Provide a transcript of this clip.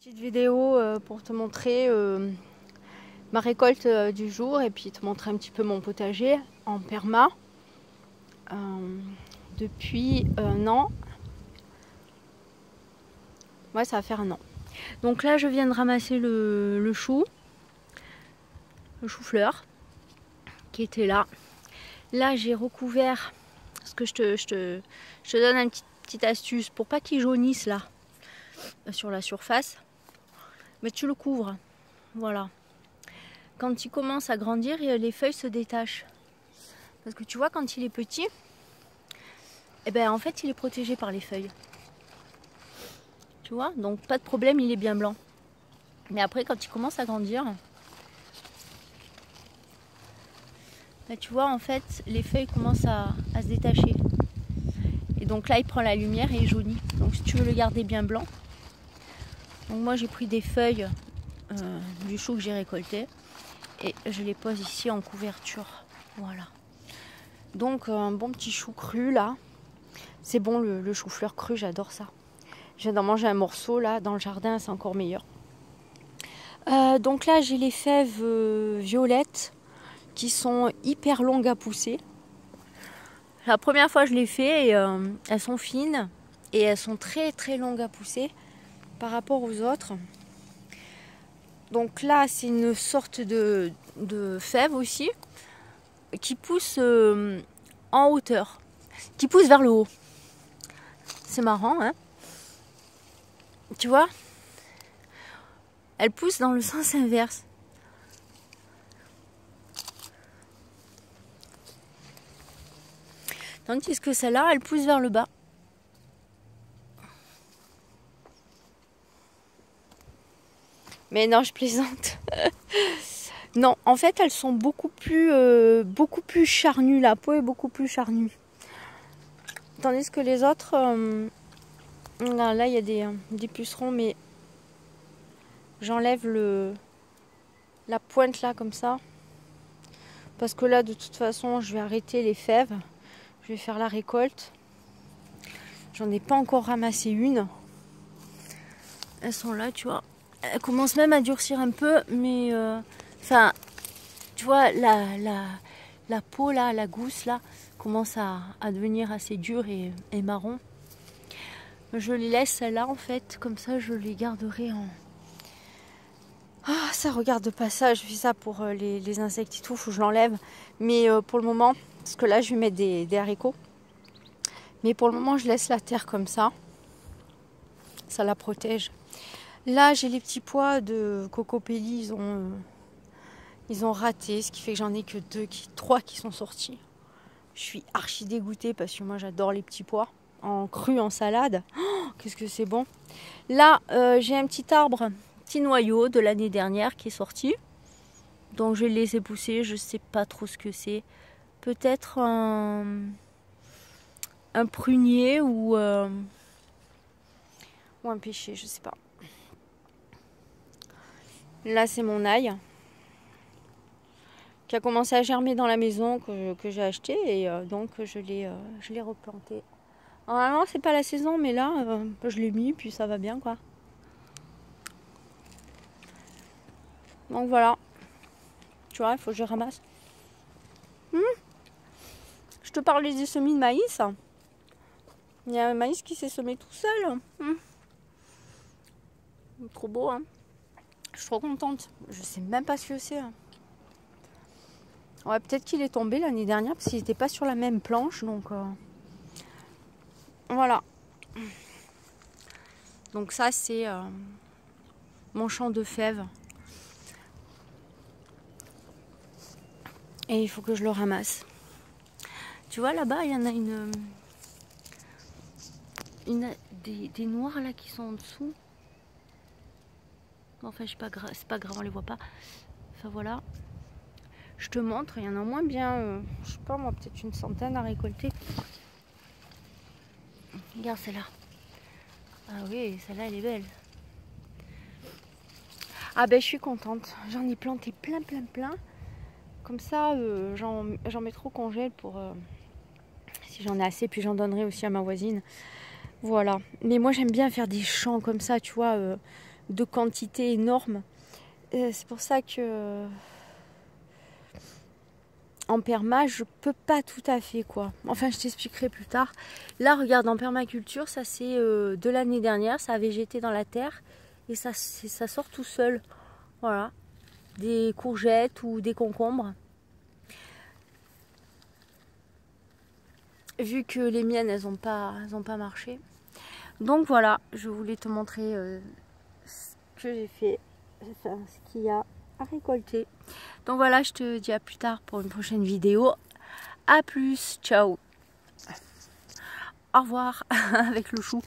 Petite vidéo pour te montrer ma récolte du jour et puis te montrer un petit peu mon potager en perma depuis un an. Ouais, ça va faire un an. Donc là, je viens de ramasser le chou-fleur qui était là. Là, j'ai recouvert, parce que je te donne une petite astuce pour pas qu'il jaunisse là sur la surface. Mais tu le couvres, voilà. Quand il commence à grandir, les feuilles se détachent. Parce que tu vois, quand il est petit, eh ben, en fait, il est protégé par les feuilles. Tu vois, donc pas de problème, il est bien blanc. Mais après, quand il commence à grandir, ben, tu vois, en fait, les feuilles commencent à se détacher. Et donc là, il prend la lumière et il jaunit. Donc si tu veux le garder bien blanc, donc moi j'ai pris des feuilles du chou que j'ai récolté et je les pose ici en couverture. Voilà. Donc un bon petit chou cru là. C'est bon le chou-fleur cru, j'adore ça. Je viens d'en manger un morceau là dans le jardin, c'est encore meilleur. Donc là j'ai les fèves violettes qui sont hyper longues à pousser. La première fois je les fais et elles sont fines et elles sont très très longues à pousser par rapport aux autres. Donc là c'est une sorte de fève aussi qui pousse en hauteur, qui pousse vers le haut. C'est marrant, hein? Tu vois? Elle pousse dans le sens inverse. Tandis que celle-là, elle pousse vers le bas. Mais non, je plaisante. Non, en fait, elles sont beaucoup plus charnues. La peau est beaucoup plus charnue. Tandis que les autres, là, il y a des pucerons, mais j'enlève la pointe là, comme ça. Parce que là, de toute façon, je vais arrêter les fèves. Je vais faire la récolte. J'en ai pas encore ramassé une. Elles sont là, tu vois. Elles commencent même à durcir un peu, mais enfin, tu vois, la peau là, la gousse là, commence à devenir assez dure et marron. Je les laisse celles-là en fait, comme ça je les garderai en... Ah, ça regarde pas ça, je fais ça pour les insectes et tout, faut que je l'enlève. Mais pour le moment, parce que là je vais mettre des haricots. Mais pour le moment je laisse la terre comme ça. Ça la protège. Là j'ai les petits pois de cocopelli, ils ont raté, ce qui fait que j'en ai que 3 qui sont sortis. Je suis archi dégoûtée parce que moi j'adore les petits pois. En cru, en salade. Oh, qu'est-ce que c'est bon. Là j'ai un petit arbre, petit noyau de l'année dernière qui est sorti. Donc je vais le laisser pousser, je sais pas trop ce que c'est. Peut-être un prunier ou un pêcher, je sais pas. Là c'est mon ail qui a commencé à germer dans la maison que j'ai acheté et donc je l'ai replanté. Normalement c'est pas la saison mais là je l'ai mis puis ça va bien quoi. Donc voilà. Tu vois, il faut que je ramasse. Je te parlais des semis de maïs. Il y a un maïs qui s'est semé tout seul. Trop beau, hein. Je suis trop contente. Je sais même pas ce que c'est. Ouais, peut-être qu'il est tombé l'année dernière parce qu'il n'était pas sur la même planche. Donc voilà. Donc ça, c'est mon champ de fèves. Et il faut que je le ramasse. Tu vois, là-bas, il y en a des noirs là qui sont en dessous. Enfin, c'est pas grave, on les voit pas. Enfin voilà. Je te montre, il y en a au moins bien, je sais pas moi, peut-être une centaine à récolter. Regarde celle-là. Ah oui, celle-là, elle est belle. Ah ben, je suis contente. J'en ai planté plein. Comme ça, j'en mettrai au congèle pour... si j'en ai assez, puis j'en donnerai aussi à ma voisine. Voilà. Mais moi, j'aime bien faire des champs comme ça, tu vois. de quantité énorme. C'est pour ça que en perma, je peux pas tout à fait quoi. Enfin, je t'expliquerai plus tard. Là, regarde, en permaculture, ça c'est de l'année dernière, ça a végété dans la terre et ça sort tout seul. Voilà, des courgettes ou des concombres. Vu que les miennes, elles ont pas marché. Donc voilà, je voulais te montrer ce que j'ai fait, enfin, ce qu'il y a à récolter. Donc voilà, je te dis à plus tard pour une prochaine vidéo. À plus, ciao. Au revoir avec le chou.